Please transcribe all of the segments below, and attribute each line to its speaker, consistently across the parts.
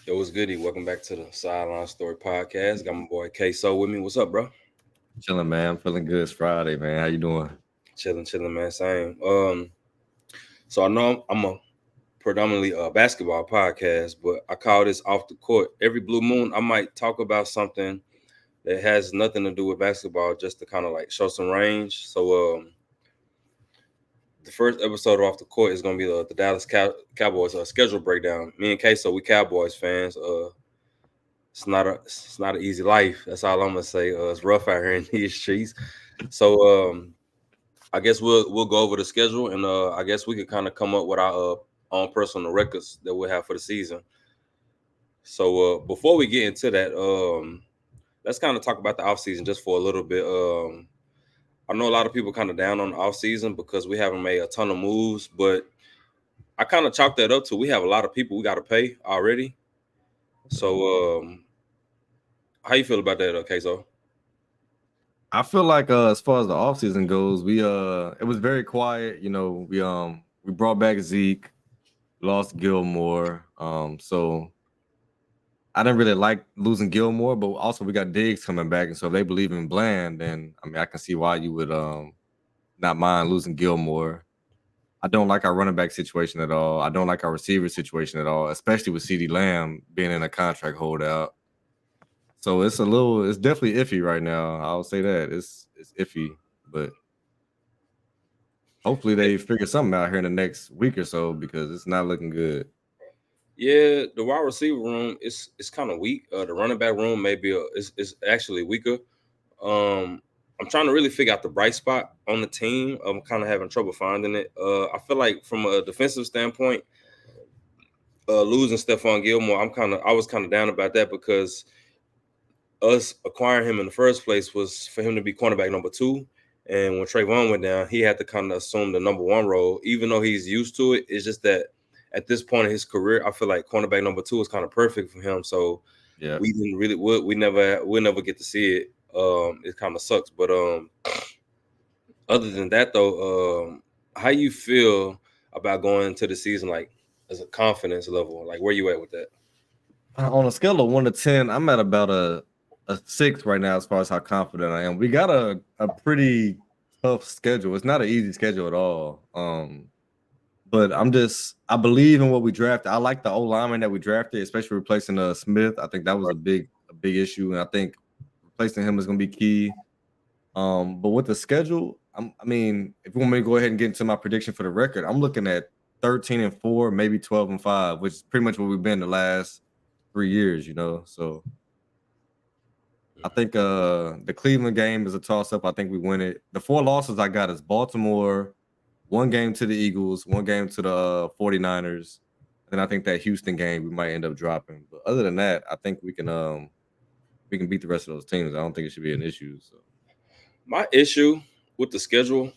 Speaker 1: Yo, what's goody? Welcome back to the Sideline Story Podcast. Got my boy K So with me. What's up, bro?
Speaker 2: Chilling, man. I'm feeling good. It's Friday, man. How you doing?
Speaker 1: Chilling, man. Same. So I know I'm a predominantly basketball podcast, but I call this off the court. Every blue moon, I might talk about something that has nothing to do with basketball, just to kind of like show some range. So the first episode of Off the Court is gonna be the Dallas Cowboys schedule breakdown. Me and K So, we Cowboys fans. It's not an easy life. That's all I'm gonna say. It's rough out here in these streets. So I guess we'll go over the schedule, and I guess we could kind of come up with our own personal records that we'll have for the season. So before we get into that, let's kind of talk about the off season just for a little bit. I know a lot of people kind of down on the off season because we haven't made a ton of moves, but I kind of chalk that up to we have a lot of people we got to pay already. So how you feel about that, Queso?
Speaker 2: I feel like as far as the offseason goes, we it was very quiet. We brought back Zeke, lost Gilmore. So I didn't really like losing Gilmore, but also we got Diggs coming back, and so if they believe in Bland, then I mean I can see why you would not mind losing Gilmore. I don't like our running back situation at all. I don't like our receiver situation at all, especially with CeeDee Lamb being in a contract holdout. So it's definitely iffy right now. I'll say that. It's iffy, but hopefully they figure something out here in the next week or so because it's not looking good.
Speaker 1: Yeah, the wide receiver room is kind of weak. The running back room maybe is actually weaker. Um, I'm trying to really figure out the bright spot on the team. I'm kind of having trouble finding it. I feel like from a defensive standpoint, losing Stephon Gilmore, I was kind of down about that because us acquiring him in the first place was for him to be cornerback number two. And when Trayvon went down, he had to kind of assume the number one role, even though he's used to it. It's just that at this point in his career, I feel like cornerback number two is kind of perfect for him. So
Speaker 2: Yeah.
Speaker 1: we didn't really we'll never get to see it. It kind of sucks. But other than that though, how you feel about going into the season like as a confidence level? Like where you at with that?
Speaker 2: On a scale of 1 to 10, I'm at about a 6 right now as far as how confident I am. We got a pretty tough schedule. It's not an easy schedule at all. But I believe in what we drafted. I like the O lineman that we drafted, especially replacing Smith. I think that was a big issue, and I think replacing him is going to be key. But with the schedule, I mean, if you want me to go ahead and get into my prediction for the record, I'm looking at 13-4, maybe 12-5, which is pretty much what we've been the last 3 years. So I think the Cleveland game is a toss up. I think we win it. The four losses I got is Baltimore, one game to the Eagles, one game to the 49ers. And I think that Houston game we might end up dropping. But other than that, I think we can beat the rest of those teams. I don't think it should be an issue. So
Speaker 1: My issue with the schedule,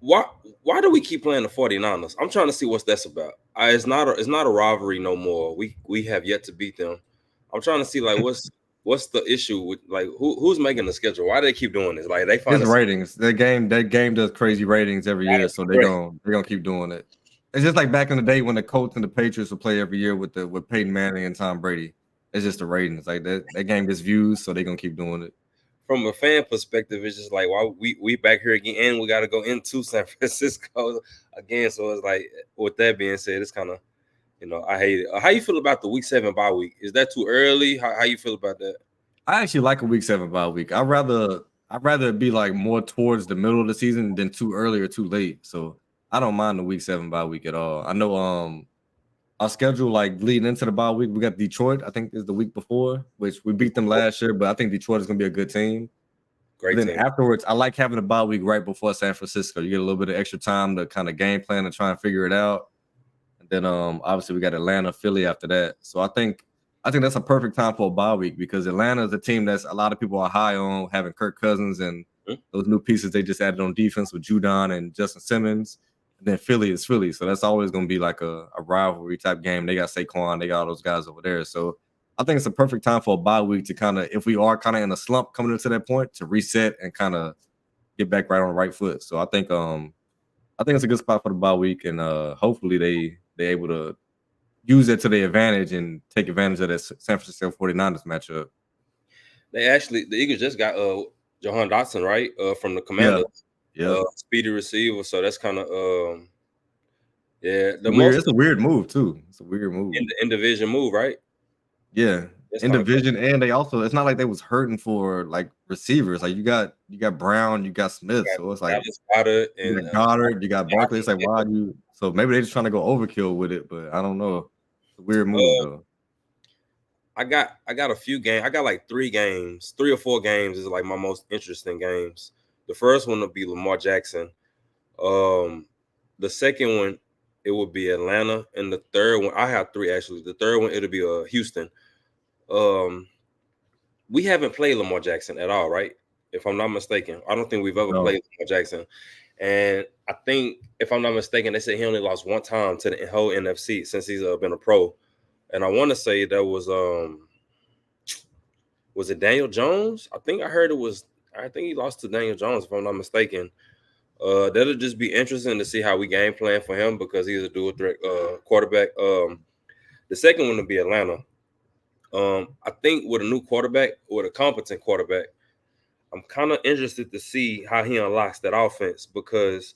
Speaker 1: why why do we keep playing the 49ers? I'm trying to see what's that's about. It's not a rivalry no more. We have yet to beat them. I'm trying to see like what's the issue with like who's making the schedule? Why do they keep doing this? Like they find
Speaker 2: it's
Speaker 1: us
Speaker 2: ratings. That game does crazy ratings every year, so they're gonna keep doing it. It's just like back in the day when the Colts and the Patriots would play every year with Peyton Manning and Tom Brady. It's just the ratings. Like that game gets views, so they're gonna keep doing it.
Speaker 1: from a fan perspective, it's just like why we back here again and we gotta go into San Francisco again. So it's like with that being said, it's kind of I hate it. How you feel about the week 7 bye week? Is that too early? How you feel about that?
Speaker 2: I actually like a week 7 bye week. I'd rather it be like more towards the middle of the season than too early or too late. So I don't mind the week 7 bye week at all. I know our schedule like leading into the bye week, we got Detroit, I think is the week before, which we beat them last year, but I think Detroit is gonna be a good team. But
Speaker 1: Great
Speaker 2: then
Speaker 1: team.
Speaker 2: afterwards, I like having a bye week right before San Francisco. You get a little bit of extra time to kind of game plan and try and figure it out. And then obviously we got Atlanta, Philly after that. So I think that's a perfect time for a bye week because Atlanta is a team that's a lot of people are high on, having Kirk Cousins and
Speaker 1: Hmm?
Speaker 2: those new pieces they just added on defense with Judon and Justin Simmons. And then Philly is Philly. So that's always going to be like a rivalry type game. They got Saquon, they got all those guys over there. So I think it's a perfect time for a bye week to kind of, if we are kind of in a slump coming into that point, to reset and kind of get back right on the right foot. So I think it's a good spot for the bye week, and hopefully they able to use it to their advantage and take advantage of that San Francisco 49ers matchup.
Speaker 1: The Eagles just got Jahan Dotson, right? From the
Speaker 2: Yeah,
Speaker 1: Commanders.
Speaker 2: yeah.
Speaker 1: Speedy receiver. So that's kind of yeah, the
Speaker 2: Weird.
Speaker 1: most
Speaker 2: It's a weird move too. It's a weird move.
Speaker 1: in division move, right?
Speaker 2: Yeah,
Speaker 1: That's
Speaker 2: in
Speaker 1: kind of crazy.
Speaker 2: division, and they also it's not like they was hurting for like receivers. Like you got Brown, you got Smith, so it's like
Speaker 1: Dallas Goddard
Speaker 2: you
Speaker 1: and
Speaker 2: got Goddard, you got Barkley. It's like why you? So maybe they just trying to go overkill with it, but I don't know. It's a weird move though.
Speaker 1: I got a few games. I got like 3 games, 3 or 4 games is like my most interesting games. The first one will be Lamar Jackson. The second one it will be Atlanta, and the third one I have 3 actually. The third one it'll be Houston. Um, we haven't played Lamar Jackson at all, right? If I'm not mistaken, I don't think we've ever
Speaker 2: No.
Speaker 1: played Lamar Jackson. And I think if I'm not mistaken, they said he only lost 1 time to the whole NFC since he's been a pro. And I want to say that was it Daniel Jones? I think I heard it was. I think he lost to Daniel Jones, if I'm not mistaken. That'll just be interesting to see how we game plan for him because he's a dual threat quarterback. The second one will be Atlanta. I think with a new quarterback, with a competent quarterback, I'm kind of interested to see how he unlocks that offense because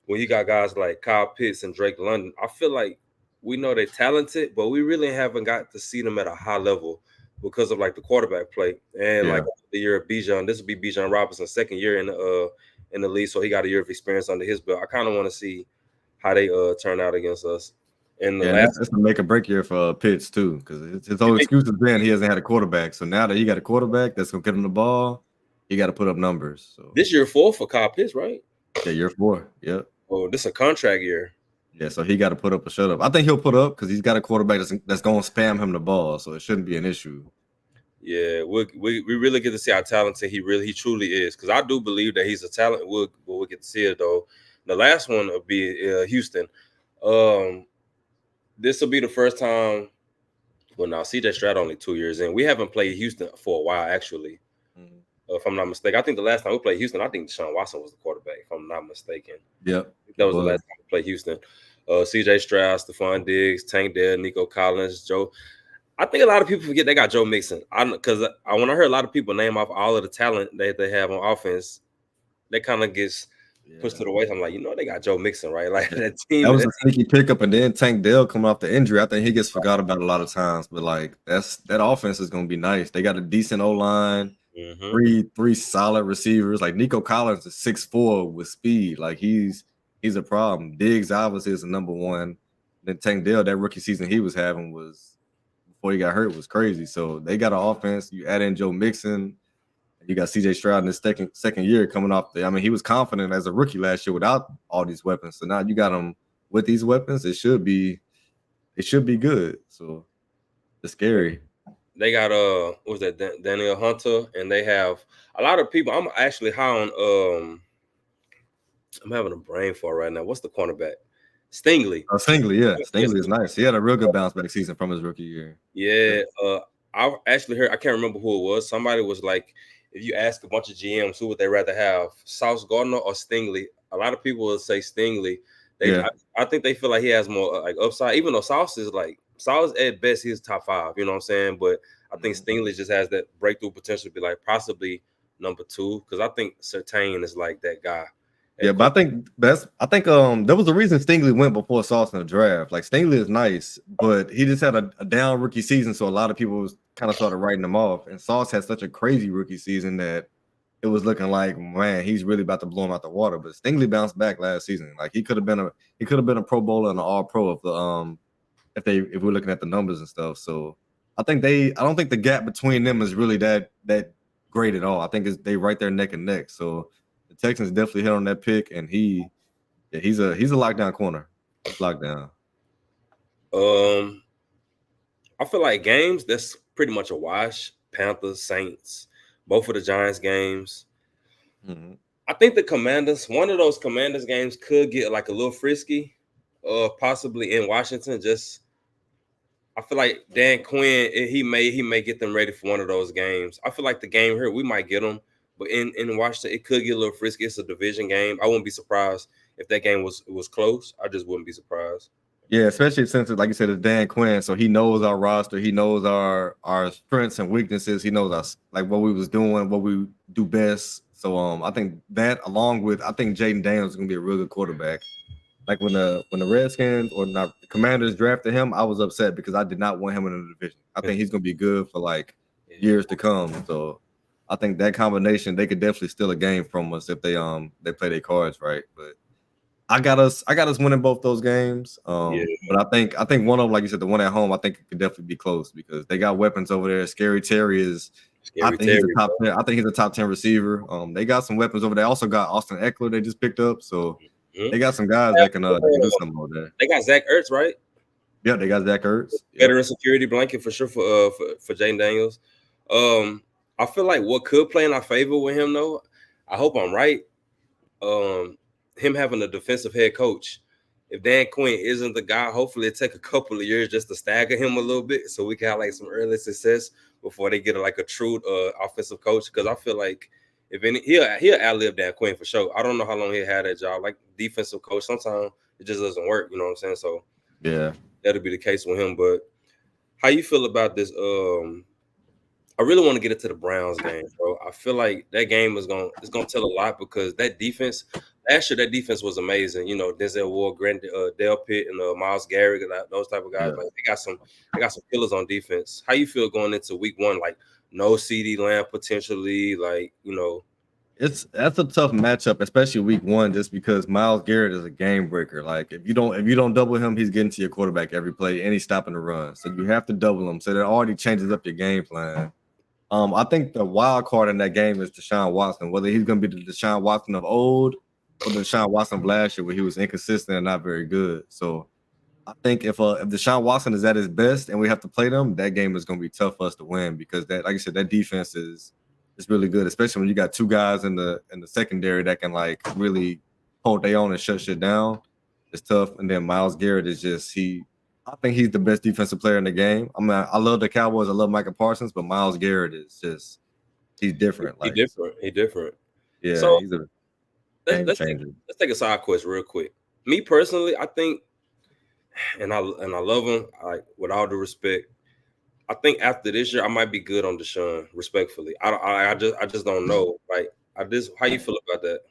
Speaker 1: when you got guys like Kyle Pitts and Drake London, I feel like we know they're talented, but we really haven't got to see them at a high level because of like the quarterback play and
Speaker 2: Yeah.
Speaker 1: like the year of Bijan. This will be Bijan Robinson's second year in the league, so he got a year of experience under his belt. I kind of want to see how they turn out against us. And the
Speaker 2: Yeah, and
Speaker 1: last,
Speaker 2: that's a make or break year for Pitts too, because his whole excuse has been he hasn't had a quarterback. So now that he got a quarterback that's gonna get him the ball, he got to put up numbers. So
Speaker 1: this year 4 for Kyle Pitts, right?
Speaker 2: yeah, year 4. Yep.
Speaker 1: Oh, this is a contract year.
Speaker 2: Yeah, so he got to put up a shut up. I think he'll put up because he's got a quarterback that's going to spam him the ball, so it shouldn't be an issue.
Speaker 1: Yeah, we really get to see how talented he truly is because I do believe that he's a talent. We'll get to see it though. The last one will be Houston. This will be the first time. Well, now CJ Stroud only 2 years in. We haven't played Houston for a while actually. If I'm not mistaken, I think the last time we played Houston, I think Deshaun Watson was the quarterback. If I'm not mistaken,
Speaker 2: Yep,
Speaker 1: that was the last time we played Houston. CJ Stroud, Stephon Diggs, Tank Dell, Nico Collins, Joe. I think a lot of people forget they got Joe Mixon. Because when I heard a lot of people name off all of the talent that they have on offense, that kind of gets pushed to the waist. I'm like, they got Joe Mixon, right? Like that team.
Speaker 2: That was a sneaky pickup, and then Tank Dell coming off the injury. I think he gets forgot about a lot of times, but like that offense is going to be nice. They got a decent O line, three solid receivers. Like Nico Collins is 6'4" with speed. Like he's a problem. Diggs obviously is the number one. Then Tank Dell, that rookie season he was having was before he got hurt was crazy. So they got an offense. You add in Joe Mixon. You got CJ Stroud in his second year coming off I mean, he was confident as a rookie last year without all these weapons. So now you got him with these weapons. It should be good. So it's scary.
Speaker 1: They got what was that Daniel Hunter, and they have a lot of people. I'm actually high on I'm having a brain fart right now. What's the cornerback? Stingley.
Speaker 2: Stingley, yeah. Stingley is nice. He had a real good bounce back season from his rookie year.
Speaker 1: Yeah. I actually heard, I can't remember who it was. Somebody was like, if you ask a bunch of GMs who would they rather have, Sauce Gardner or Stingley, a lot of people will say Stingley. I think they feel like he has more like upside, even though Sauce at best, he's top 5, you know what I'm saying? But I think Stingley just has that breakthrough potential to be like possibly number 2, because I think Surtain is like that guy.
Speaker 2: Yeah, but I think there was a reason Stingley went before Sauce in the draft. Like Stingley is nice, but he just had a down rookie season, so a lot of people was kind of started writing him off. And Sauce had such a crazy rookie season that it was looking like, man, he's really about to blow him out the water. But Stingley bounced back last season. Like he could have been a Pro Bowler and an All Pro if we're looking at the numbers and stuff. So I don't think the gap between them is really that great at all. I think they right there neck and neck. So the Texans definitely hit on that pick, and he's a lockdown corner. He's locked down.
Speaker 1: I feel like games that's pretty much a wash. Panthers, Saints, both of the Giants games. I think the Commanders, one of those Commanders games could get like a little frisky, possibly in Washington. I feel like Dan Quinn, he may get them ready for one of those games. I feel like the game here we might get them, but in Washington it could get a little frisky. It's a division game. I wouldn't be surprised if that game was close. I just wouldn't be surprised.
Speaker 2: Yeah, especially since, like you said, it's Dan Quinn, so he knows our roster, he knows our strengths and weaknesses, he knows us like what we was doing, what we do best. So I think that along with I think Jaden Daniels is gonna be a real good quarterback. Like when the Redskins or not the Commanders drafted him, I was upset because I did not want him in the division. I think he's gonna be good for like
Speaker 1: Yeah.
Speaker 2: years to come. So I think that combination they could definitely steal a game from us if they play their cards right. But I got us winning both those games.
Speaker 1: Yeah,
Speaker 2: But I think one of them, like you said, the one at home, I think it could definitely be close because they got weapons over there. Scary Terry is I
Speaker 1: Scary
Speaker 2: think he's a
Speaker 1: Terry,
Speaker 2: top
Speaker 1: bro.
Speaker 2: 10. I think he's a top 10 receiver. They got some weapons over there. Also got Austin Eckler they just picked up. So
Speaker 1: Mhm.
Speaker 2: they got some guys that can do something over there.
Speaker 1: They got Zach Ertz, right?
Speaker 2: Yeah, they got Zach Ertz. Yep.
Speaker 1: Veteran security blanket for sure for Jaden Daniels. Um, I feel like what could play in our favor with him though. I hope I'm right. Um, him having a defensive head coach. If Dan Quinn isn't the guy, hopefully it take a couple of years just to stagger him a little bit, so we can have like some early success before they get like a true offensive coach. Because I feel like if any, he'll outlived Dan Quinn for sure. I don't know how long he'll have that job. Like defensive coach, sometimes it just doesn't work. You know what I'm saying? So
Speaker 2: Yeah.
Speaker 1: that'll be the case with him. But how you feel about this? I really want to get into the Browns game, bro. I feel like that game is gonna tell a lot because that defense last year that defense was amazing. You know, Denzel Ward, Grant, Dale Pitt, and Miles Garrett, those type of guys.
Speaker 2: Yeah.
Speaker 1: Like they got some killers on defense. How you feel going into week one? Like no CD Lamb potentially, like
Speaker 2: That's a tough matchup, especially week one, just because Miles Garrett is a game breaker. Like if you don't double him, he's getting to your quarterback every play and he's stopping the run. So you have to double him. So that already changes up your game plan. I think the wild card in that game is Deshaun Watson, whether he's gonna be the Deshaun Watson of old or the Deshaun Watson of last year where he was inconsistent and not very good. So I think if Deshaun Watson is at his best and we have to play them, that game is going to be tough for us to win because that, like I said, that defense is really good, especially when you got two guys in the secondary that can like really hold their own and shut shit down. It's tough. And then Miles Garrett is just he. I think he's the best defensive player in the game. I mean, I love the Cowboys. I love Michael Parsons, but Miles Garrett is just he's different.
Speaker 1: he
Speaker 2: Like so,
Speaker 1: different. He different.
Speaker 2: yeah,
Speaker 1: So
Speaker 2: he's a
Speaker 1: let's
Speaker 2: game
Speaker 1: let's take
Speaker 2: changer.
Speaker 1: let's take a side quest real quick. Me personally, I think, and I love him. Like with all due respect. I think after this year, I might be good on Deshaun. Respectfully, I just don't know. Like, how you feel about that?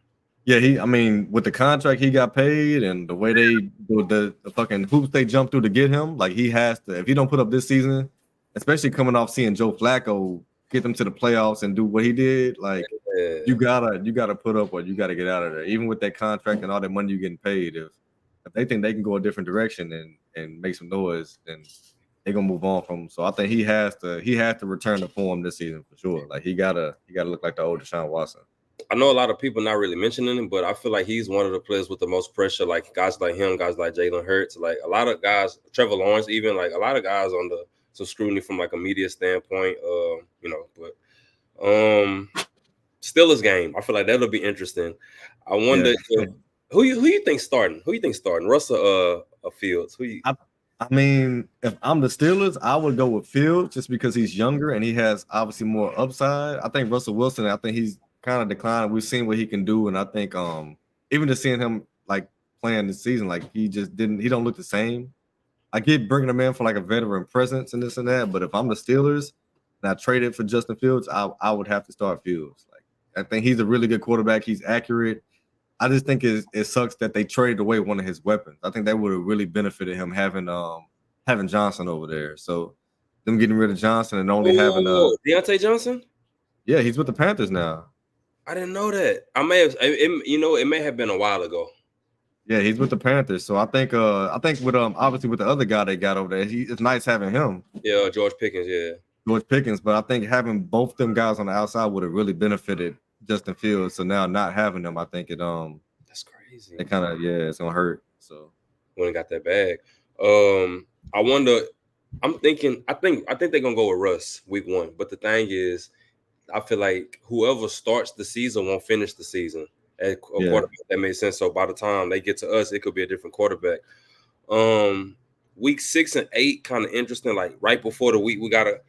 Speaker 2: Yeah, I mean, with the contract he got paid and the way they do the fucking hoops they jump through to get him, like he has to. If he don't put up this season, especially coming off seeing Joe Flacco get them to the playoffs and do what he did, like you
Speaker 1: Yeah,
Speaker 2: gotta put up or you gotta get out of there. Even with that contract and all that money you're getting paid, if they think they can go a different direction and make some noise, then they're gonna move on from him. So I think he has to return to form this season for sure. Like he gotta look like the old Deshaun Watson.
Speaker 1: I know a lot of people not really mentioning him, but I feel like he's one of the players with the most pressure. Like guys like him, guys like Jalen Hurts, like a lot of guys, Trevor Lawrence, even like a lot of guys on the some scrutiny from like a media standpoint. But Steelers game, I feel like that'll be interesting. I
Speaker 2: Yeah.
Speaker 1: wonder if who you think starting? Who you think starting? Russell Fields? Who you?
Speaker 2: I I mean, if I'm the Steelers, I would go with Fields just because he's younger and he has obviously more upside. I think Russell Wilson, I think he's kind of declined. We've seen what he can do, and I think even just seeing him like playing this season, like he don't look the same. I get bringing him in for like a veteran presence and this and that, but if I'm the Steelers and I traded for Justin Fields, I would have to start Fields. Like I think he's a really good quarterback. He's accurate. I just think it sucks that they traded away one of his weapons. I think that would have really benefited him having Johnson over there. So them getting rid of Johnson and only having
Speaker 1: Oh, Deontay Johnson.
Speaker 2: yeah, he's with the Panthers now.
Speaker 1: I didn't know that. I may have, it may have been a while ago.
Speaker 2: Yeah, he's with the Panthers. So I think with obviously with the other guy they got over there, it's nice having him,
Speaker 1: Yeah, George Pickens. Yeah,
Speaker 2: George Pickens. But I think having both them guys on the outside would have really benefited Justin Fields. So now not having them, I think
Speaker 1: that's crazy.
Speaker 2: it kind of it's gonna hurt. So
Speaker 1: When he got that bag, I wonder. I'm thinking. I think they're gonna go with Russ week one. But the thing is, I feel like whoever starts the season won't finish the season at a
Speaker 2: yeah,
Speaker 1: quarterback. That makes sense. So by the time they get to us, it could be a different quarterback. Um, Week 6 and 8 kind of interesting. Like right before the week, we got a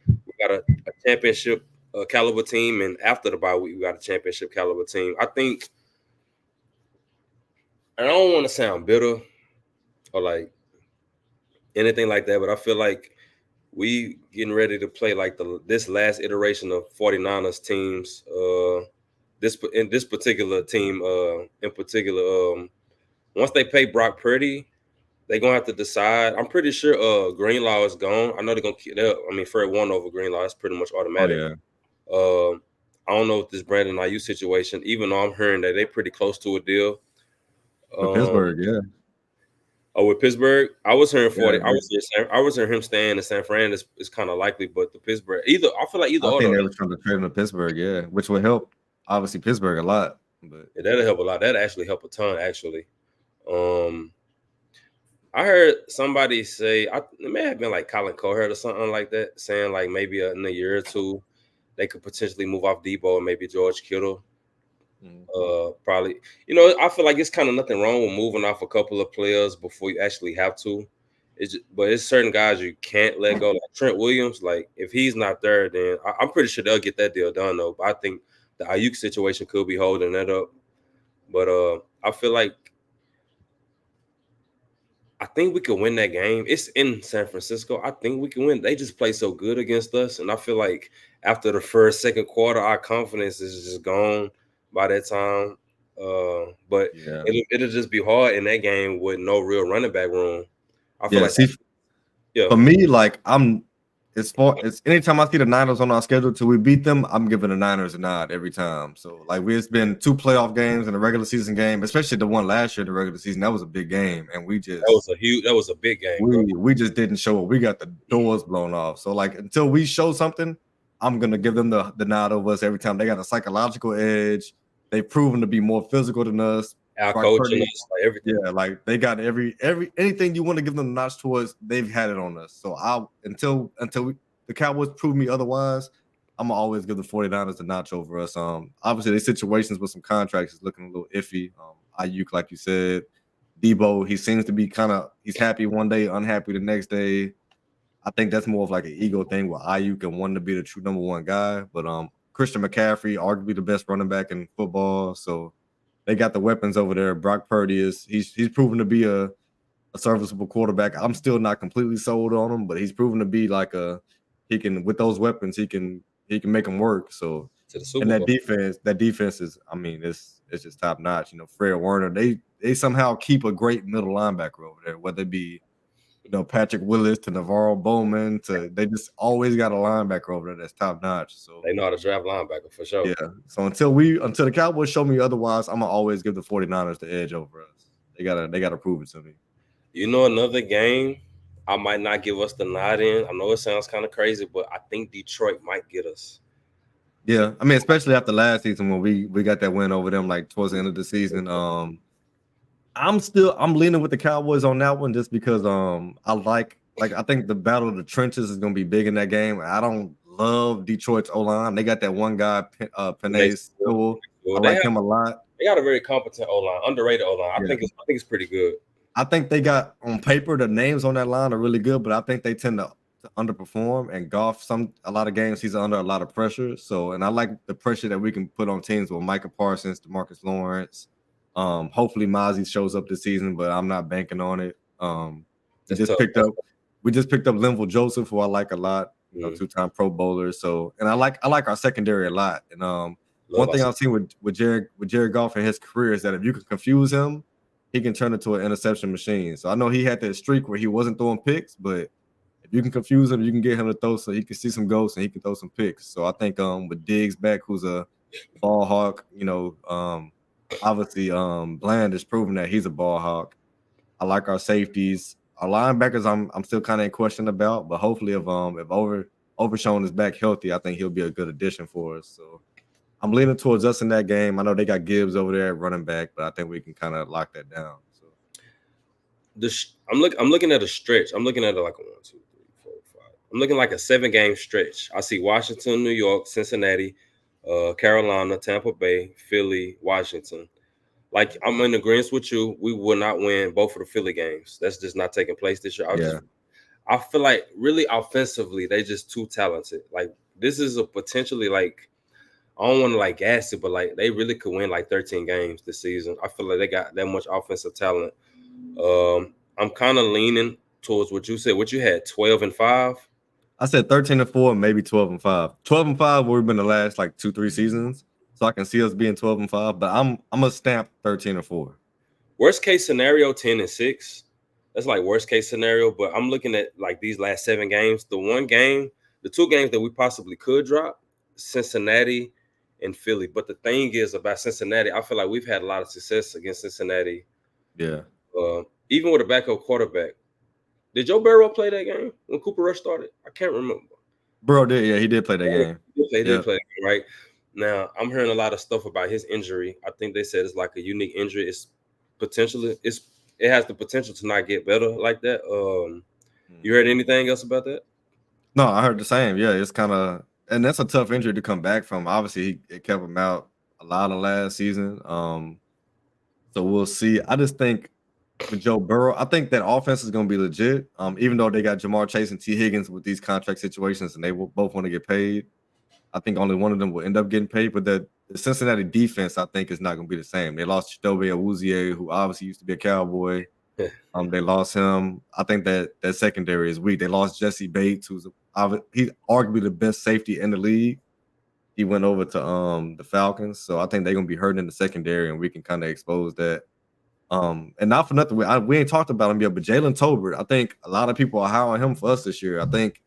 Speaker 1: championship caliber team, and after the bye week, we got a championship caliber team. I think, and I don't want to sound bitter or like anything like that. But I feel like we getting ready to play like this last iteration of 49ers teams. This particular team, in particular, once they pay Brock Purdy, they gonna have to decide. I'm pretty sure Greenlaw is gone. I know they're gonna keep that. I mean, Fred won over Greenlaw. That's pretty much
Speaker 2: Oh
Speaker 1: automatic.
Speaker 2: yeah,
Speaker 1: I don't know if this Brandon Ayuk situation, even though I'm hearing that they're pretty close to a deal.
Speaker 2: with
Speaker 1: Um,
Speaker 2: Pittsburgh, yeah,
Speaker 1: with Pittsburgh, I was hearing
Speaker 2: yeah.
Speaker 1: 40. I was hearing him staying in San Fran is kind of likely, but the Pittsburgh I feel like either
Speaker 2: I
Speaker 1: or
Speaker 2: think
Speaker 1: though,
Speaker 2: they were trying to trade him to Pittsburgh, yeah, which would help obviously Pittsburgh a lot. But
Speaker 1: that'll help a lot. That'll actually help a ton, actually. Um, I heard somebody say, it may have been like Colin Cowherd or something like that, saying like maybe in a year or two they could potentially move off Debo and maybe George Kittle. Probably, I feel like it's kind of nothing wrong with moving off a couple of players before you actually have to. But it's certain guys you can't let go, like Trent Williams. Like if he's not there, then I'm pretty sure they'll get that deal done though. But I think the Ayuk situation could be holding that up. But I feel like I think we could win that game. It's in San Francisco. I think we can win. They just play so good against us, and I feel like after the second quarter, our confidence is just gone by that time. But
Speaker 2: yeah,
Speaker 1: it'll just be hard in that game with no real running back room. I feel
Speaker 2: yeah.
Speaker 1: like,
Speaker 2: See,
Speaker 1: yeah,
Speaker 2: for me, like it's anytime I see the Niners on our schedule till we beat them, I'm giving the Niners a nod every time. So like it's been 2 playoff games and a regular season game, especially the one last year, the regular season. That was a big game, and
Speaker 1: that was a big game, bro.
Speaker 2: we just didn't show it. We got the doors blown off. So like until we show something, I'm gonna give them the nod over us every time. They got a psychological edge. They've proven to be more physical than us.
Speaker 1: Our
Speaker 2: Brock
Speaker 1: coach and
Speaker 2: Purdy,
Speaker 1: us, like everything.
Speaker 2: yeah, like they got every anything you want to give them the notch towards, they've had it on us. So the Cowboys prove me otherwise, I'm gonna always give the 49ers the notch over us. Obviously, there's situations with some contracts is looking a little iffy. Ayuk, like you said, Debo, he seems to be he's happy one day, unhappy the next day. I think that's more of like an ego thing with Ayuk and wanting to be the true number one guy. But Christian McCaffrey, arguably the best running back in football, so they got the weapons over there. Brock Purdy he's proven to be a serviceable quarterback. I'm still not completely sold on him, but he's proven to be like he can, with those weapons, he can make them work. So
Speaker 1: To the
Speaker 2: and
Speaker 1: Super Bowl.
Speaker 2: that defense is, I mean, it's just top notch. Fred Warner, they somehow keep a great middle linebacker over there, whether it be Patrick Willis to Navarro Bowman they just always got a linebacker over there that's top notch. So
Speaker 1: They know how to draft linebacker for sure.
Speaker 2: yeah. So until the Cowboys show me otherwise, I'm gonna always give the 49ers the edge over us. They gotta prove it to me.
Speaker 1: Another game I might not give us the nod in. I know it sounds kind of crazy, but I think Detroit might get us.
Speaker 2: Yeah, I mean, especially after last season when we got that win over them, like towards the end of the season. I'm leaning with the Cowboys on that one just because I think the battle of the trenches is gonna be big in that game. I don't love Detroit's O-line. They got that one guy, Penei Sewell. I
Speaker 1: They
Speaker 2: like him a lot.
Speaker 1: got a very competent O line, underrated O line. I
Speaker 2: Yeah.
Speaker 1: think it's pretty good.
Speaker 2: I think they got on paper the names on that line are really good, but I think they tend to underperform. And Goff, a lot of games he's under a lot of pressure. So, and I like the pressure that we can put on teams with Micah Parsons, DeMarcus Lawrence. Hopefully Mozzie shows up this season, but I'm not banking on it. We
Speaker 1: That's
Speaker 2: just
Speaker 1: tough.
Speaker 2: picked up Linville Joseph, who I like a lot.
Speaker 1: Mm.
Speaker 2: 2-time Pro Bowler. So, and I like our secondary a lot. And one
Speaker 1: Love
Speaker 2: thing
Speaker 1: our
Speaker 2: I've seen with Jared Goff in his career is that if you can confuse him, he can turn into an interception machine. So I know he had that streak where he wasn't throwing picks, but if you can confuse him, you can get him to throw so he can see some ghosts and he can throw some picks. So I think with Diggs back, who's a ball hawk, obviously Bland is proving that he's a ball hawk. I like our safeties. Our linebackers I'm still kind of in question about, but hopefully if Overshown is back healthy, I think he'll be a good addition for us. So I'm leaning towards us in that game. I know they got Gibbs over there at running back, but I think we can kind of lock that down. So
Speaker 1: I'm looking at a stretch. I'm looking at like a 1, 2, 3, 4, 5. I'm looking like a 7-game stretch. I see Washington, New York, Cincinnati, Carolina, Tampa Bay, Philly, Washington. Like I'm in agreement with you. We will not win both of the Philly games. That's just not taking place this year. I feel like really offensively, they just too talented. Like this is a potentially like I don't want to like gas it, but like they really could win like 13 games this season. I feel like they got that much offensive talent. I'm kind of leaning towards what you said. What you had, 12-5.
Speaker 2: I said 13-4, maybe 12-5. 12-5 we've been the last like 2-3 seasons. So I can see us being 12-5, but I'm gonna stamp 13-4.
Speaker 1: Worst case scenario, 10-6. That's like worst case scenario. But I'm looking at like these last 7 games. The 2 games that we possibly could drop, Cincinnati and Philly. But the thing is about Cincinnati, I feel like we've had a lot of success against Cincinnati.
Speaker 2: Yeah.
Speaker 1: Even with a backup quarterback. Did Joe Burrow play that game when Cooper Rush started? I can't remember.
Speaker 2: Bro did, yeah, he did play that game.
Speaker 1: He did play that game, right? Now, I'm hearing a lot of stuff about his injury. I think they said it's like a unique injury. It has the potential to not get better like that. You heard anything else about that?
Speaker 2: No, I heard the same. Yeah, it's kind of, and that's a tough injury to come back from. Obviously, it kept him out a lot of last season. So we'll see. I just think with Joe Burrow, I think that offense is going to be legit. Even though they got Jamar Chase and T. Higgins with these contract situations, and they will both want to get paid. I think only one of them will end up getting paid. But the Cincinnati defense, I think, is not going to be the same. They lost Chidobe Awuzie, who obviously used to be a Cowboy. They lost him. I think that secondary is weak. They lost Jesse Bates, he's arguably the best safety in the league. He went over to the Falcons, so I think they're gonna be hurting in the secondary, and we can kind of expose that. And not for nothing, we ain't talked about him yet, but Jalen Tolbert, I think a lot of people are high on him for us this year. I think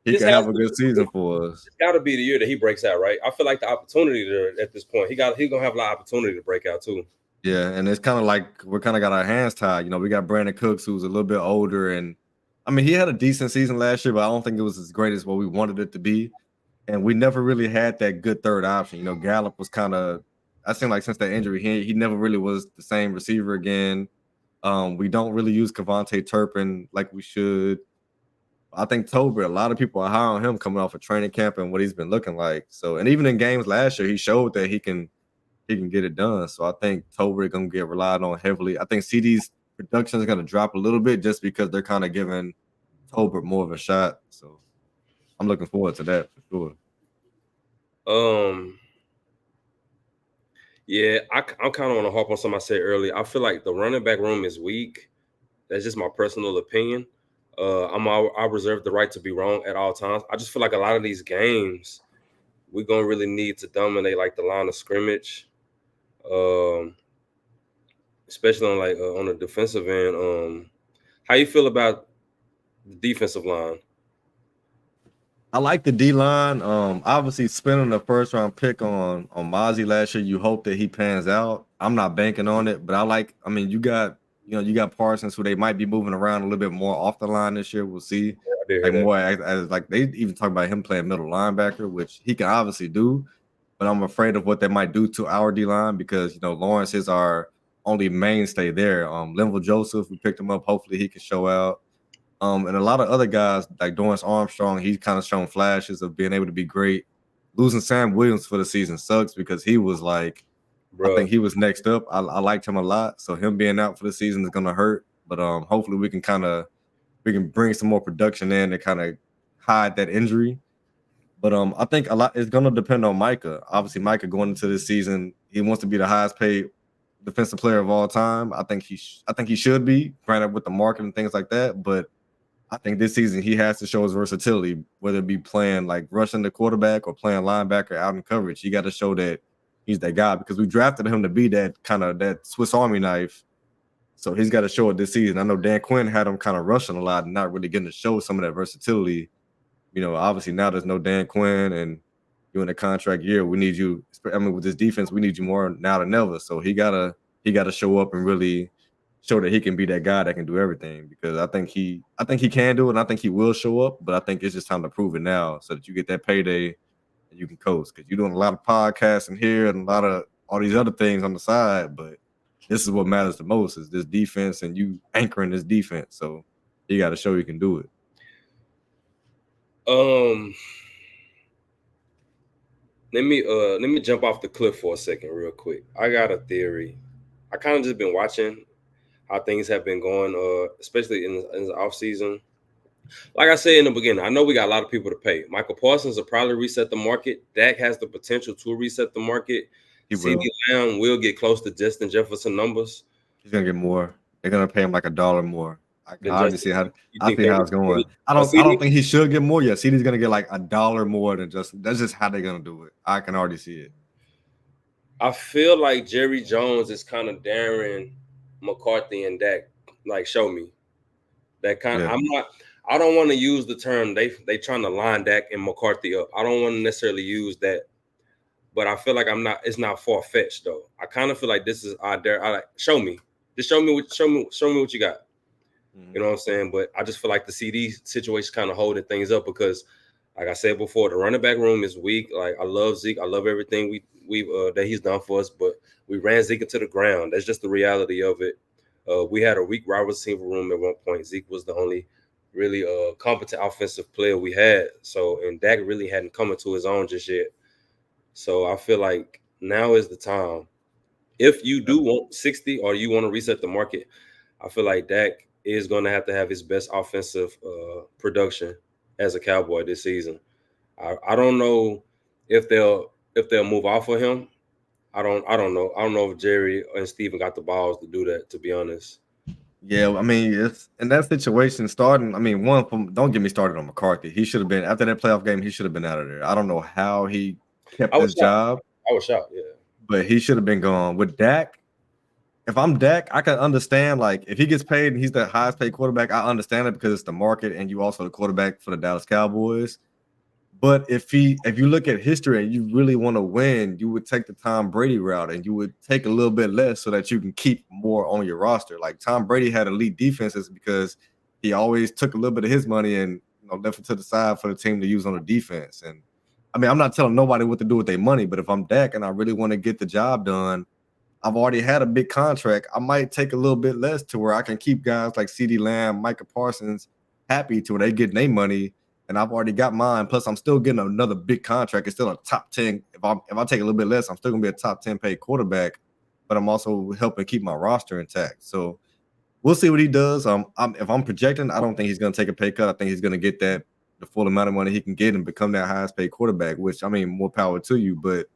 Speaker 2: he can have a good season for us.
Speaker 1: It's got to be the year that he breaks out, right? I feel like the opportunity there at this point, he's gonna have a lot of opportunity to break out too.
Speaker 2: Yeah, and it's kind of like we're kind of got our hands tied. We got Brandon Cooks, who's a little bit older, and I mean he had a decent season last year, but I don't think it was as great as what we wanted it to be. And we never really had that good third option. Gallup was kind of, I seem like since that injury, he never really was the same receiver again. We don't really use Kevontae Turpin like we should. I think Tolbert, a lot of people are high on him coming off of training camp and what he's been looking like. So, and even in games last year, he showed that he can get it done. So I think Tolbert going to get relied on heavily. I think CD's production is going to drop a little bit just because they're kind of giving Tolbert more of a shot. So I'm looking forward to that for sure.
Speaker 1: Yeah, I'm kind of want to harp on something I said earlier. I feel like the running back room is weak. That's just my personal opinion. I reserve the right to be wrong at all times. I just feel like a lot of these games, we're gonna really need to dominate like the line of scrimmage, especially on the defensive end. How you feel about the defensive line?
Speaker 2: I like the D line. Obviously spending the first round pick on Mozzie last year, you hope that he pans out. I'm not banking on it, but I mean, you got Parsons, who they might be moving around a little bit more off the line this year. We'll see. Like more as like they even talk about him playing middle linebacker, which he can obviously do, but I'm afraid of what they might do to our D line because Lawrence is our only mainstay there. Linval Joseph, we picked him up. Hopefully he can show out. And a lot of other guys like Dorrance Armstrong, he's kind of shown flashes of being able to be great. Losing Sam Williams for the season sucks because he was like, I think he was next up. I liked him a lot. So him being out for the season is gonna hurt. But hopefully we can bring some more production in to kind of hide that injury. But I think a lot is gonna depend on Micah. Obviously, Micah going into this season, he wants to be the highest paid defensive player of all time. I think he should be, granted with the market and things like that. But I think this season he has to show his versatility, whether it be playing like rushing the quarterback or playing linebacker out in coverage. He got to show that he's that guy because we drafted him to be that kind of that Swiss Army knife. So he's got to show it this season. I know Dan Quinn had him kind of rushing a lot and not really getting to show some of that versatility. Obviously now there's no Dan Quinn and you're in a contract year. We need you. I mean, with this defense, we need you more now than ever. So he gotta show up and really show that he can be that guy that can do everything because I think he can do it and I think he will show up, but I think it's just time to prove it now so that you get that payday and you can coast because you're doing a lot of podcasts in here and a lot of all these other things on the side, but this is what matters the most is this defense and you anchoring this defense. So you got to show you can do it.
Speaker 1: Let me jump off the cliff for a second real quick. I got a theory. I kind of just been watching how things have been going, especially in the off season. Like I said in the beginning, I know we got a lot of people to pay. Michael Parsons will probably reset the market. Dak has the potential to reset the market. CeeDee Lamb will get close to Justin Jefferson numbers.
Speaker 2: He's gonna get more. They're gonna pay him like $1 more. I can
Speaker 1: Then
Speaker 2: already
Speaker 1: just
Speaker 2: see how
Speaker 1: you
Speaker 2: I
Speaker 1: think
Speaker 2: see
Speaker 1: they
Speaker 2: how
Speaker 1: would
Speaker 2: it's going.
Speaker 1: a
Speaker 2: I don't
Speaker 1: CD?
Speaker 2: think he should get more. Yeah, CD's gonna get like $1 more than just that's just how they're gonna do it. I can already see it.
Speaker 1: I feel like Jerry Jones is kind of daring McCarthy and Dak. Like, show me that kind.
Speaker 2: Yeah.
Speaker 1: I'm not. I don't want to use the term they trying to line Dak and McCarthy up. I don't want to necessarily use that, but I feel like I'm not. It's not far fetched though. I kind of feel like this is out there. I like show me. Just show me what you got. You know what I'm saying? But I just feel like the CD situation kind of holding things up because, like I said before, the running back room is weak. Like I love Zeke, I love everything we that he's done for us, but we ran Zeke into the ground. That's just the reality of it. We had a weak wide receiver room at one point. Zeke was the only really competent offensive player we had. So and Dak really hadn't come into his own just yet. So I feel like now is the time. If you do want 60 or you want to reset the market, I feel like Dak is going to have his best offensive production as a Cowboy this season. I don't know if they'll move off of him. I don't know. I don't know if Jerry and Steven got the balls to do that. To be honest,
Speaker 2: Yeah, I mean, it's in that situation starting. I mean, one from don't get me started on McCarthy. He should have been after that playoff game. He should have been out of there. I don't know how he kept
Speaker 1: I was
Speaker 2: his
Speaker 1: shocked.
Speaker 2: job,
Speaker 1: I was shocked. Yeah,
Speaker 2: but he should have been gone. With Dak, if I'm Dak, I can understand like if he gets paid and he's the highest paid quarterback, I understand it because it's the market and you also the quarterback for the Dallas Cowboys. But if you look at history and you really want to win, you would take the Tom Brady route and you would take a little bit less so that you can keep more on your roster. Like Tom Brady had elite defenses because he always took a little bit of his money and left it to the side for the team to use on the defense. And I mean, I'm not telling nobody what to do with their money, but if I'm Dak and I really want to get the job done, I've already had a big contract. I might take a little bit less to where I can keep guys like CeeDee Lamb, Micah Parsons happy to where they getting their money, and I've already got mine. Plus, I'm still getting another big contract. It's still a top 10. If I take a little bit less, I'm still gonna be a top 10 paid quarterback, but I'm also helping keep my roster intact. So we'll see what he does. If I'm projecting, I don't think he's gonna take a pay cut. I think he's gonna get the full amount of money he can get and become that highest paid quarterback. Which I mean, more power to you, but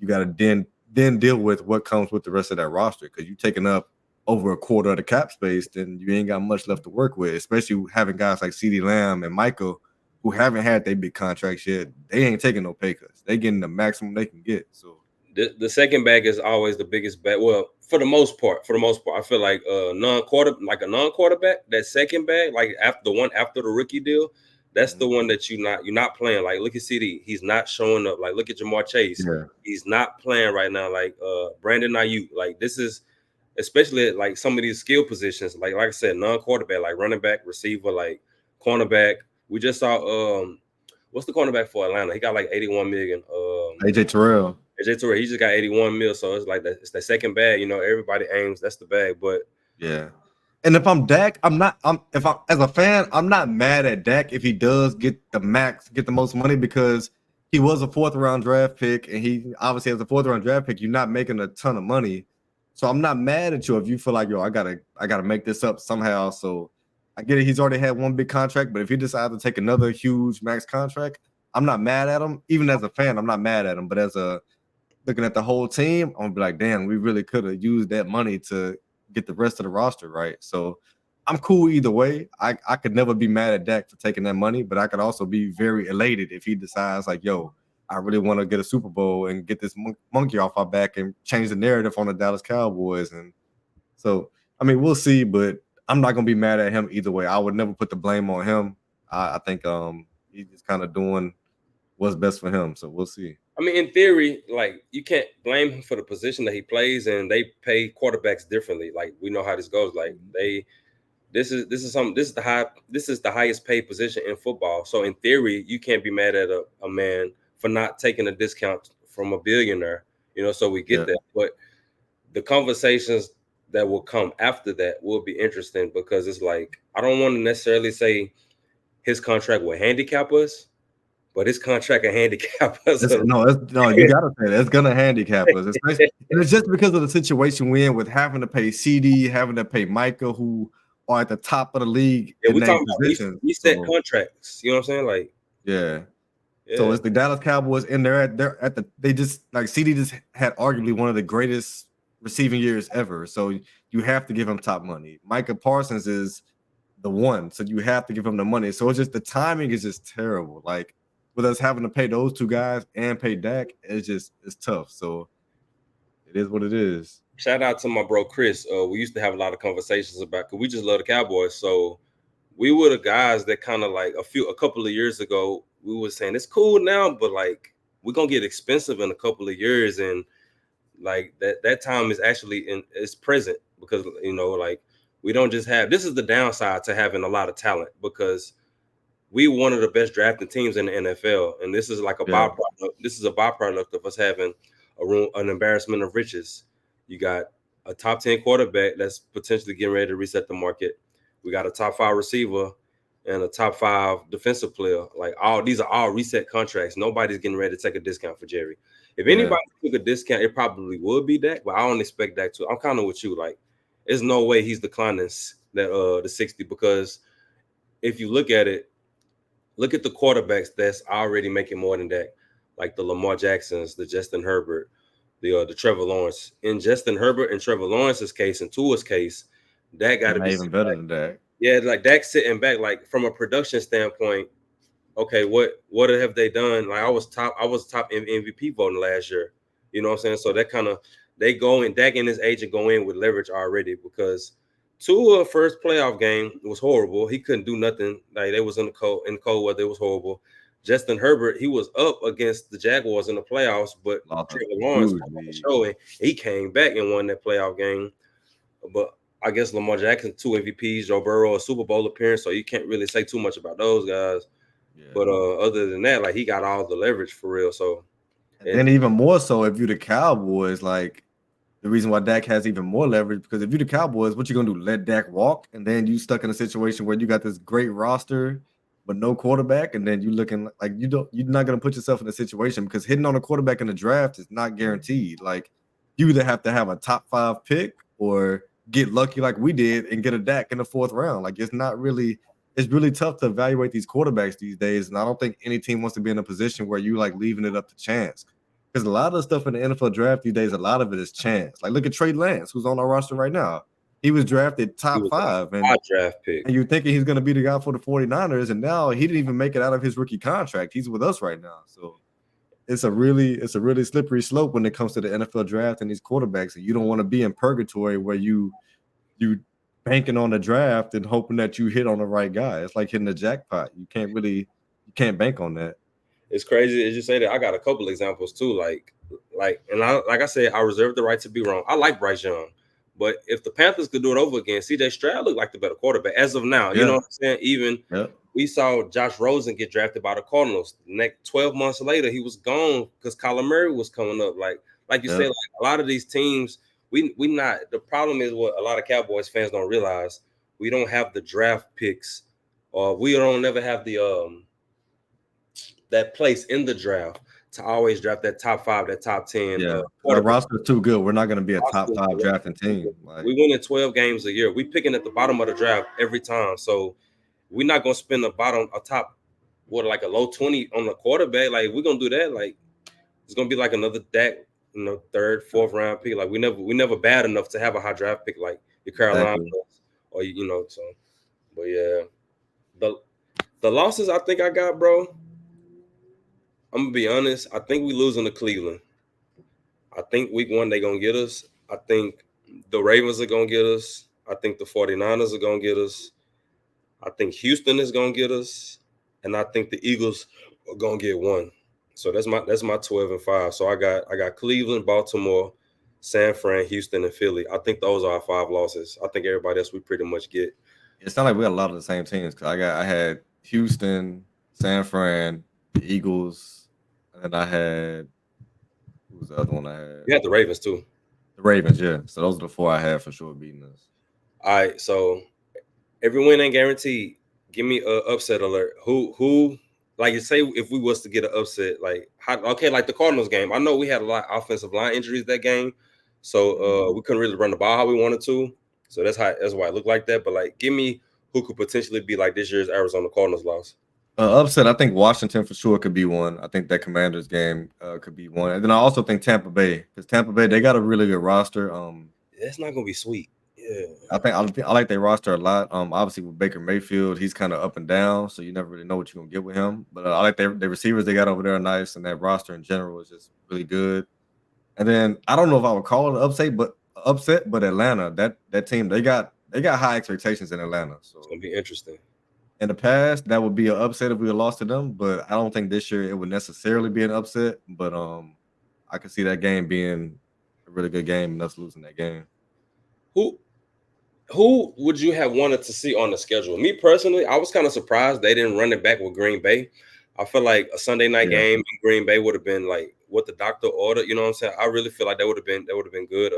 Speaker 2: you got to then deal with what comes with the rest of that roster because you're taking up over a quarter of the cap space, then you ain't got much left to work with. Especially having guys like CeeDee Lamb and Michael who haven't had their big contracts yet. They ain't taking no pay cuts. They getting the maximum they can get. So
Speaker 1: the second bag is always the biggest bag. Well, for the most part, I feel like a non-quarterback, that second bag, like after the one after the rookie deal, that's the one that you're not playing. Like look at CD, he's not showing up. Like look at Jamar Chase,
Speaker 2: yeah,
Speaker 1: he's not playing right now. Like Brandon Ayuk, like this is especially at, like some of these skill positions, like I said, non-quarterback, like running back, receiver, like cornerback. We just saw what's the cornerback for Atlanta? He got like 81 million.
Speaker 2: AJ Terrell.
Speaker 1: AJ Toure, he just got 81 mil, so it's like it's the second bag. Everybody aims that's the bag, but
Speaker 2: Yeah. And if I'm Dak, if I'm as a fan, I'm not mad at Dak if he does get the max, get the most money because he was a fourth round draft pick, and he obviously as a fourth round draft pick, you're not making a ton of money. So I'm not mad at you if you feel like I gotta make this up somehow. So I get it. He's already had one big contract, but if he decides to take another huge max contract, I'm not mad at him. Even as a fan, I'm not mad at him. But as a looking at the whole team, I'm gonna be like, damn, we really could have used that money to get the rest of the roster right. So I'm cool either way. I could never be mad at Dak for taking that money, but I could also be very elated if he decides like, yo, I really want to get a Super Bowl and get this monkey off our back and change the narrative on the Dallas Cowboys. And so, I mean, we'll see, but I'm not gonna be mad at him either way. I would never put the blame on him. I think he's just kind of doing what's best for him. So we'll see.
Speaker 1: I mean, in theory, like you can't blame him for the position that he plays, and they pay quarterbacks differently. Like we know how this goes. Like this is the highest paid position in football. So in theory, you can't be mad at a man for not taking a discount from a billionaire. So we get
Speaker 2: Yeah.
Speaker 1: that, but the conversations that will come after that will be interesting because it's like I don't want to necessarily say his contract will handicap us, but his contract will handicap us.
Speaker 2: No, you gotta say that. It's gonna handicap us, especially, and it's just because of the situation we're in with having to pay CD, having to pay Micah, who are at the top of the league
Speaker 1: Yeah,
Speaker 2: in
Speaker 1: we
Speaker 2: their
Speaker 1: talking about
Speaker 2: position.
Speaker 1: reset
Speaker 2: So
Speaker 1: contracts. You know what I'm saying? Like,
Speaker 2: yeah. So
Speaker 1: yeah,
Speaker 2: it's the Dallas Cowboys, and they're at the they just like CD just had arguably one of the greatest receiving years ever. So you have to give him top money. Micah Parsons is the one. So you have to give him the money. So it's just the timing is just terrible. Like with us having to pay those two guys and pay Dak, it's tough. So it is what it is.
Speaker 1: Shout out to my bro Chris. We used to have a lot of conversations about because we just love the Cowboys. So we were the guys that kind of like a couple of years ago, we were saying it's cool now, but like we're gonna get expensive in a couple of years, and like that time is actually it's present because like we don't just have this is the downside to having a lot of talent because we one of the best drafting teams in the NFL, and this is like a
Speaker 2: Yeah.
Speaker 1: byproduct. This is a byproduct of us having an embarrassment of riches. You got a top 10 quarterback that's potentially getting ready to reset the market. We got a top 5 receiver and a top 5 defensive player. Like these are all reset contracts. Nobody's getting ready to take a discount for Jerry. If anybody took a discount, it probably would be Dak, but I don't expect Dak to. I'm kind of with you. Like, there's no way he's declining the 60 because if you look at it, look at the quarterbacks that's already making more than that, like the Lamar Jacksons, the Justin Herbert, the Trevor Lawrence. In Justin Herbert and Trevor Lawrence's case, and Tua's case, that got to be
Speaker 2: even better than Dak.
Speaker 1: Yeah, like Dak sitting back, like from a production standpoint. Okay, what have they done? Like I was top MVP voting last year. You know what I'm saying? So that kind of they go in. Dak and his agent go in with leverage already because Tua first playoff game was horrible. He couldn't do nothing. Like they was in the cold weather. It was horrible. Justin Herbert, he was up against the Jaguars in the playoffs, but Trevor Lawrence showing he came back and won that playoff game. But I guess Lamar Jackson, 2 MVPs, Joe Burrow, a Super Bowl appearance, so you can't really say too much about those guys. Yeah. But other than that, like he got all the leverage for real. So
Speaker 2: and even more so if you're the Cowboys, like the reason why Dak has even more leverage, because if you're the Cowboys, what you gonna do? Let Dak walk, and then you stuck in a situation where you got this great roster, but no quarterback, and then you looking like you're not gonna put yourself in a situation because hitting on a quarterback in the draft is not guaranteed. Like you either have to have a top 5 pick or get lucky like we did and get a Dak in the 4th round. Like it's really tough to evaluate these quarterbacks these days, and I don't think any team wants to be in a position where you like leaving it up to chance. Because a lot of the stuff in the NFL draft these days, a lot of it is chance. Like look at Trey Lance, who's on our roster right now. He was drafted top 5, and
Speaker 1: draft pick.
Speaker 2: And you're thinking he's going to be the guy for the 49ers, and now he didn't even make it out of his rookie contract. He's with us right now, so it's a really slippery slope when it comes to the NFL draft and these quarterbacks. And you don't want to be in purgatory where you banking on the draft and hoping that you hit on the right guy. It's like hitting a jackpot. You can't bank on that.
Speaker 1: It's crazy as you say that. I got a couple examples too. Like I said, I reserve the right to be wrong. I like Bryce Young, but if the Panthers could do it over again, CJ Stroud looked like the better quarterback as of now. You know what I'm saying? Even we saw Josh Rosen get drafted by the Cardinals. Next 12 months later, he was gone because Kyler Murray was coming up. Like you said, like a lot of these teams, we not. The problem is what a lot of Cowboys fans don't realize. We don't have the draft picks, or we don't never have the that place in the draft to always draft that top 5, that top 10.
Speaker 2: Our roster is too good. We're not going to be a top 5 drafting team.
Speaker 1: Like, we win in 12 games a year. We picking at the bottom of the draft every time. So we're not going to spend a top, like a low 20 on the quarterback. Like we're going to do that. Like it's going to be like another Dak, 3rd, 4th round pick. Like we never bad enough to have a high draft pick like your Carolina or so. But yeah, the losses I think I got, bro. I'm gonna be honest. I think we losing to Cleveland. I think week 1 they're gonna get us. I think the Ravens are gonna get us. I think the 49ers are gonna get us. I think Houston is gonna get us, and I think the Eagles are gonna get 1. So that's my 12 and 5. So I got Cleveland, Baltimore, San Fran, Houston, and Philly. I think those are our 5 losses. I think everybody else we pretty much get.
Speaker 2: It's not like we got a lot of the same teams. Cause I had Houston, San Fran, the Eagles. And I had who was the other one I had?
Speaker 1: You had the Ravens too.
Speaker 2: The Ravens, yeah. So those are the 4 I had for sure beating us.
Speaker 1: All right, so every win ain't guaranteed. Give me an upset alert. Who like you say if we was to get an upset, like like the Cardinals game. I know we had a lot of offensive line injuries that game, so we couldn't really run the ball how we wanted to. So that's why it looked like that. But like, give me who could potentially be like this year's Arizona Cardinals loss.
Speaker 2: Upset, I think Washington for sure could be one. I think that Commanders game could be one. And then I also think Tampa Bay, because Tampa Bay, they got a really good roster.
Speaker 1: It's not going to be sweet. Yeah.
Speaker 2: I like their roster a lot. Obviously with Baker Mayfield, he's kind of up and down, so you never really know what you're gonna get with him. But I like their receivers they got over there are nice, and that roster in general is just really good. And then I don't know if I would call it an upset, but Atlanta, that team, they got high expectations in Atlanta.
Speaker 1: It's
Speaker 2: So
Speaker 1: gonna be interesting.
Speaker 2: in the past, that would be an upset if we had lost to them, but I don't think this year it would necessarily be an upset. But I could see that game being a really good game and us losing that game.
Speaker 1: Who who would you have wanted to see on the schedule? Me personally, I was kind of surprised they didn't run it back with Green Bay. I feel like a Sunday night
Speaker 2: Yeah.
Speaker 1: game in Green Bay would have been like what the doctor ordered. You know what I'm saying? I really feel like that would have been good.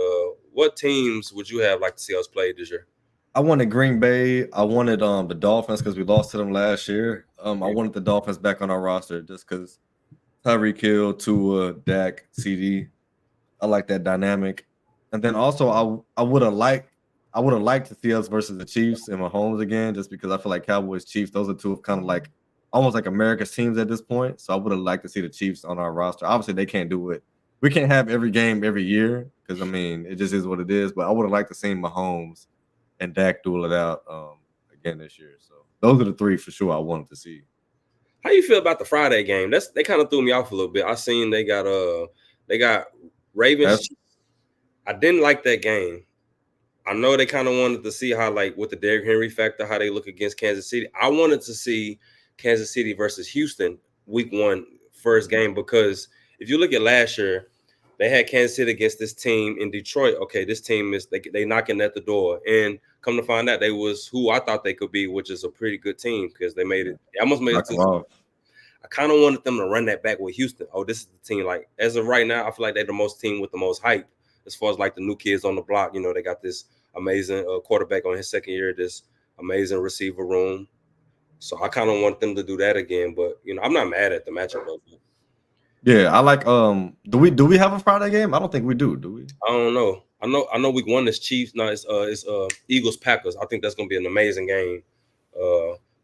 Speaker 1: What teams would you have like to see us play this year?
Speaker 2: I wanted Green Bay. I wanted the Dolphins because we lost to them last year. I wanted the Dolphins back on our roster just because Tyreek Hill, Tua, Dak, CD. I like that dynamic. And then also I would have liked to see us versus the Chiefs and Mahomes again, just because I feel like Cowboys Chiefs, those are two of kind of like almost like America's teams at this point. So I would have liked to see the Chiefs on our roster. Obviously, they can't do it. We can't have every game every year because I mean it just is what it is. But I would have liked to see Mahomes and Dak duel it out again this year. So those are the three for sure I wanted to see.
Speaker 1: How you feel about the Friday game? They kind of threw me off a little bit. I seen they got Ravens.
Speaker 2: That's
Speaker 1: I didn't like that game. I know they kind of wanted to see how, like, with the Derrick Henry factor, how they look against Kansas City. I wanted to see Kansas City versus Houston week 1 first game because if you look at last year, they had Kansas City against this team in Detroit. Okay, this team is they knocking at the door, and come to find out they was who I thought they could be, which is a pretty good team because they made it. They almost made it
Speaker 2: knock
Speaker 1: to.
Speaker 2: them off.
Speaker 1: I kind of wanted them to run that back with Houston. Oh, this is the team. Like as of right now, I feel like they're the most team with the most hype as far as like the new kids on the block. You know, they got this amazing quarterback on his second year, this amazing receiver room. So I kind of want them to do that again. But I'm not mad at the matchup. Though.
Speaker 2: Yeah, I like do we have a Friday game? I don't think we do. Do we?
Speaker 1: I don't know. I know week 1 is Chiefs. No, it's Eagles Packers. I think that's gonna be an amazing game.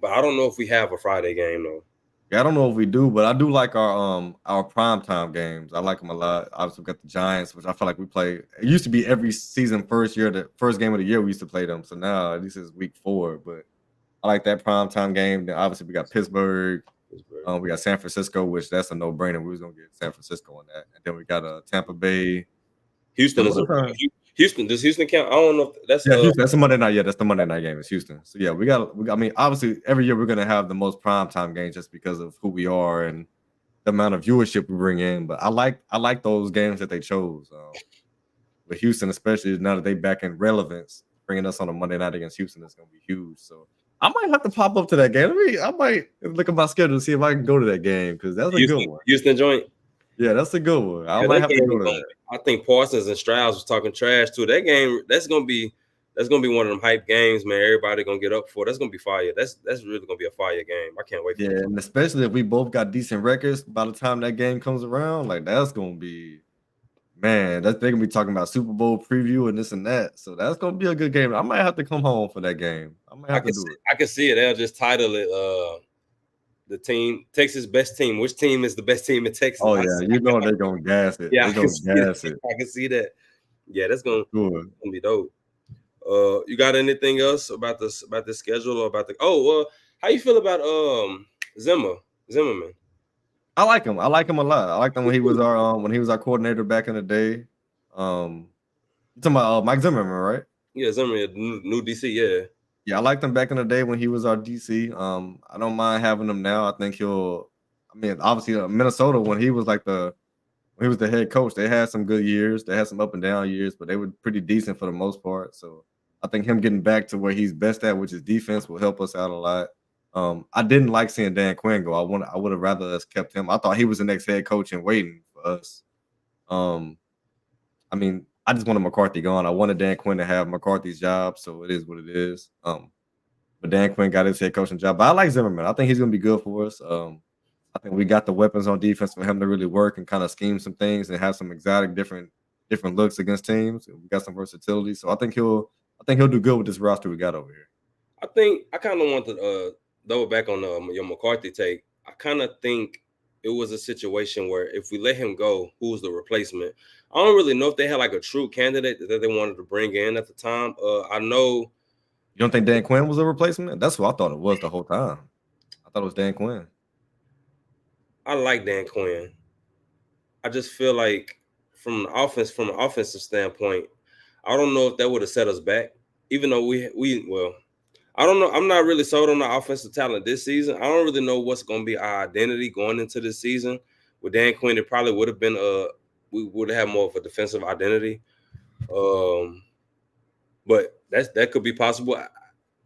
Speaker 1: But I don't know if we have a Friday game though.
Speaker 2: Yeah, I don't know if we do, but I do like our primetime games. I like them a lot. Obviously, we got the Giants, which I feel like we play. It used to be every season, the first game of the year, we used to play them. So now this is week 4, but I like that primetime game. Then obviously we got Pittsburgh. We got San Francisco, which that's a no brainer. We was gonna get San Francisco on that, and then we got Tampa Bay.
Speaker 1: Houston is a Houston. Does Houston count? I don't know. If that's
Speaker 2: Houston. That's the Monday night. Yeah, that's the Monday night game. It's Houston. So yeah, I mean, obviously, every year we're gonna have the most primetime games just because of who we are and the amount of viewership we bring in. But I like those games that they chose. With Houston, especially now that they back in relevance, bringing us on a Monday night against Houston is gonna be huge. So I might have to pop up to that game. I might look at my schedule to see if I can go to that game because that's a good one.
Speaker 1: Houston joint.
Speaker 2: Yeah, that's a good one. I
Speaker 1: Yeah,
Speaker 2: might
Speaker 1: that
Speaker 2: have to
Speaker 1: game
Speaker 2: go
Speaker 1: is
Speaker 2: to
Speaker 1: gonna
Speaker 2: that.
Speaker 1: I think Parsons and Strauss was talking trash too. That game, that's gonna be one of them hype games, man. Everybody gonna get up for. That's gonna be fire. That's really gonna be a fire game. I can't wait for
Speaker 2: Yeah,
Speaker 1: it.
Speaker 2: and especially if we both got decent records by the time that game comes around, like that's gonna be man. They're gonna be talking about Super Bowl preview and this and that. So that's gonna be a good game. I might have to come home for that game. I might
Speaker 1: I
Speaker 2: have to
Speaker 1: can see,
Speaker 2: do it.
Speaker 1: I can see it. They'll just title it the team Texas best team. Which team is the best team in Texas?
Speaker 2: Oh yeah, you know they're gonna gas it.
Speaker 1: Yeah,
Speaker 2: They're
Speaker 1: I can
Speaker 2: gonna
Speaker 1: see that.
Speaker 2: gas it
Speaker 1: I can see that. Yeah, that's
Speaker 2: for
Speaker 1: gonna,
Speaker 2: sure.
Speaker 1: gonna be dope. You got anything else about this schedule or about the? Oh, how you feel about Zimmerman?
Speaker 2: I like him. I like him a lot. I liked him when he was our coordinator back in the day. You talking about Mike Zimmerman, right?
Speaker 1: Yeah, Zimmerman, new DC. Yeah,
Speaker 2: Yeah, I liked him back in the day when he was our DC. I don't mind having him now. I think he'll. I mean, obviously Minnesota when he was when he was the head coach, they had some good years. They had some up and down years, but they were pretty decent for the most part. So I think him getting back to where he's best at, which is defense, will help us out a lot. I didn't like seeing Dan Quinn go. I would have rather us kept him. I thought he was the next head coach and waiting for us. Um, I mean, I just wanted McCarthy gone. I wanted Dan Quinn to have McCarthy's job, so it is what it is. But Dan Quinn got his head coaching job. But I like Zimmerman. I think he's gonna be good for us. I think we got the weapons on defense for him to really work and kind of scheme some things and have some exotic different looks against teams. We got some versatility. So I think he'll do good with this roster we got over here.
Speaker 1: I think I kind of want to double back on your McCarthy take. I kind of think it was a situation where if we let him go, who's the replacement? I don't really know if they had like a true candidate that they wanted to bring in at the time. I know.
Speaker 2: You don't think Dan Quinn was a replacement? That's what I thought it was the whole time. I thought it was Dan Quinn.
Speaker 1: I like Dan Quinn. I just feel like from an offensive standpoint, I don't know if that would have set us back. Even though we well, I don't know. I'm not really sold on the offensive talent this season. I don't really know what's going to be our identity going into this season. With Dan Quinn, it probably would have been we would have had more of a defensive identity. But that could be possible.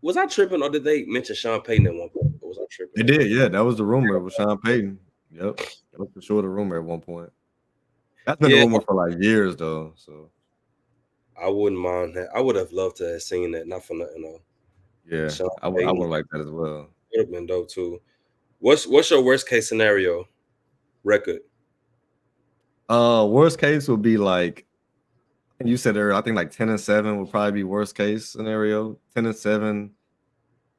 Speaker 1: Was I tripping, or did they mention Sean Payton at one point? Or was I
Speaker 2: They
Speaker 1: tripping?
Speaker 2: did, yeah. That was the rumor with Sean Payton. Yep, that was for sure the rumor at one point. That's been the
Speaker 1: Yeah,
Speaker 2: rumor for like years though. So
Speaker 1: I wouldn't mind that. I would have loved to have seen that. Not for nothing though.
Speaker 2: yeah,
Speaker 1: Sean
Speaker 2: I
Speaker 1: Payton
Speaker 2: would like that as well.
Speaker 1: would have been dope too. What's your worst case scenario record?
Speaker 2: Worst case would be like you said earlier. I think like 10-7 would probably be worst case scenario. 10-7,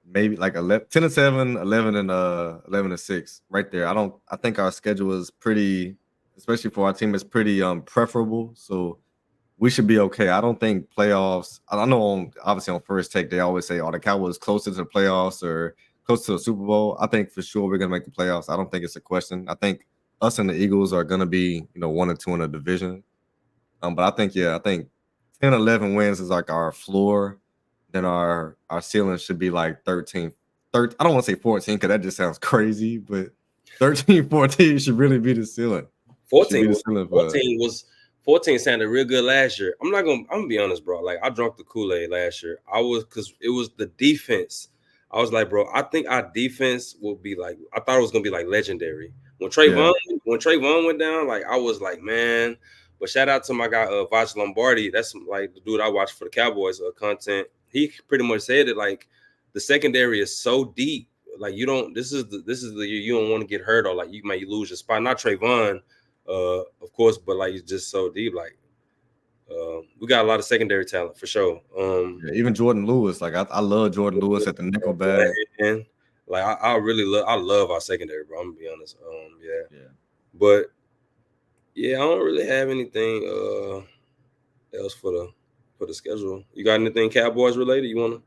Speaker 2: maybe like 11, 10-7, 11-6, right there. I think our schedule is pretty, especially for our team, is pretty preferable. So we should be okay. I don't think playoffs. I know obviously on First Take they always say, "Oh, the Cowboys closer to the playoffs or close to the Super Bowl." I think for sure we're gonna make the playoffs. I don't think it's a question. I think us and the Eagles are gonna be 1 and 2 in the division. But I think 10-11 wins is like our floor. Then our ceiling should be like 13. I don't want to say 14 because that just sounds crazy, but 13, 14 should really be the ceiling. It should
Speaker 1: 14
Speaker 2: be the
Speaker 1: was
Speaker 2: ceiling for us.
Speaker 1: 14 was 14 sounded real good last year. I'm gonna be honest, bro. Like I drunk the Kool-Aid last year. I was because it was the defense. I was like, bro, I think our defense will be like I thought it was gonna be like legendary.
Speaker 2: Yeah.
Speaker 1: When Trayvon went down, like I was like, man. But shout out to my guy Vash Lombardi. That's like the dude I watched for the Cowboys content. He pretty much said it like the secondary is so deep. Like you don't this is the year you don't want to get hurt or like you might lose your spot. Not Trayvon, of course, but like it's just so deep. Like we got a lot of secondary talent for sure.
Speaker 2: Yeah, even Jordan Lewis, like I love Jordan Lewis at the nickelback.
Speaker 1: And like I really love our secondary, bro. I'm gonna be honest. Yeah,
Speaker 2: Yeah.
Speaker 1: but yeah, I don't really have anything else for the schedule. You got anything Cowboys related? You wanna?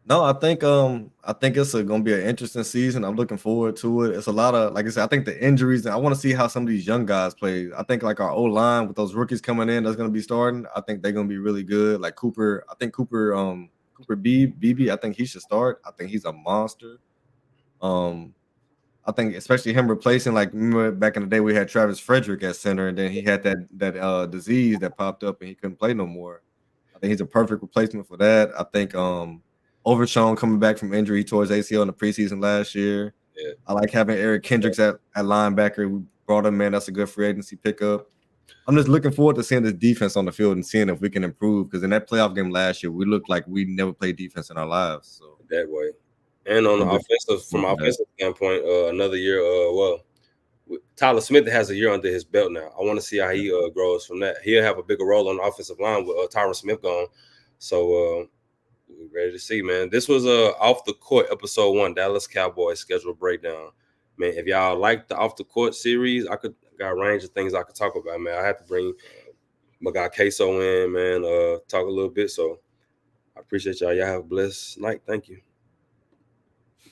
Speaker 2: No, I think it's gonna be an interesting season. I'm looking forward to it. It's a lot of like I said, I think the injuries, I want to see how some of these young guys play. I think like our O line with those rookies coming in that's gonna be starting. I think they're gonna be really good. Like Cooper, I think Cooper BB, I think he should start. I think he's a monster. Um, I think especially him replacing like remember back in the day we had Travis Frederick at center and then he had that disease that popped up and he couldn't play no more. I think he's a perfect replacement for that. I think Overshown coming back from injury towards ACL in the preseason last year.
Speaker 1: Yeah.
Speaker 2: I like having Eric Kendricks at linebacker. We brought him in. That's a good free agency pickup. I'm just looking forward to seeing this defense on the field and seeing if we can improve. Because in that playoff game last year, we looked like we never played defense in our lives. So
Speaker 1: That way. And on the offensive, from an offensive standpoint, another year. Tyler Smith has a year under his belt now. I want to see how he grows from that. He'll have a bigger role on the offensive line with Tyron Smith gone. So we're ready to see, man. This was Off the Court episode 1, Dallas Cowboys schedule breakdown. Man, if y'all like the Off the Court series, I got a range of things I could talk about, man. I had to bring my guy Queso in, man, talk a little bit. So I appreciate y'all. Y'all have a blessed night. Thank you.